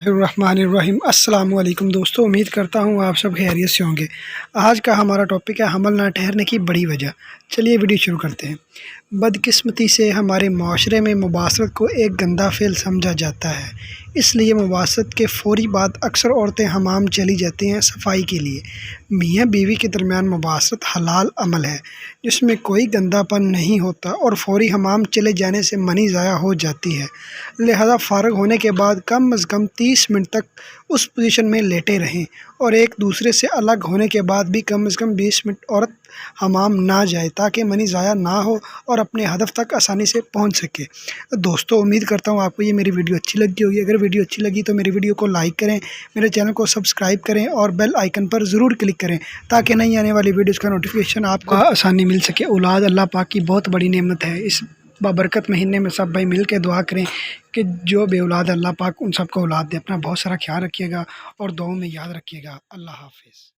الرحمن الرحیم۔ السلام علیکم دوستو، امید کرتا ہوں آپ سب خیریت سے ہوں گے۔ آج کا ہمارا ٹاپک ہے حمل نہ ٹھہرنے کی بڑی وجہ۔ چلیے ویڈیو شروع کرتے ہیں۔ بدقسمتی سے ہمارے معاشرے میں مباشرت کو ایک گندا فعل سمجھا جاتا ہے، اس لیے مباشرت کے فوری بعد اکثر عورتیں حمام چلی جاتی ہیں صفائی کے لیے۔ میاں بیوی کے درمیان مباشرت حلال عمل ہے جس میں کوئی گندا پن نہیں ہوتا اور فوری حمام چلے جانے سے منی ضائع ہو جاتی ہے، لہذا فارغ ہونے کے بعد کم از کم 30 منٹ تک اس پوزیشن میں لیٹے رہیں اور ایک دوسرے سے الگ ہونے کے بعد بھی کم از کم 20 منٹ عورت حمام نہ جائے تاکہ منی ضائع نہ ہو اور اپنے ہدف تک آسانی سے پہنچ سکے۔ دوستو، امید کرتا ہوں آپ کو یہ میری ویڈیو اچھی لگی ہوگی۔ اگر ویڈیو اچھی لگی تو میری ویڈیو کو لائک کریں، میرے چینل کو سبسکرائب کریں اور بیل آئیکن پر ضرور کلک کریں تاکہ نئی آنے والی ویڈیوز کا نوٹیفیکیشن آپ کو آسانی مل سکے۔ اولاد اللہ پاک کی بہت بڑی نعمت ہے۔ اس بابرکت مہینے میں سب بھائی مل کے دعا کریں کہ جو بے اولاد اللہ پاک ان سب کو اولاد دے۔ اپنا بہت سارا خیال رکھیے گا اور دعاؤں میں یاد رکھیے گا۔ اللہ حافظ۔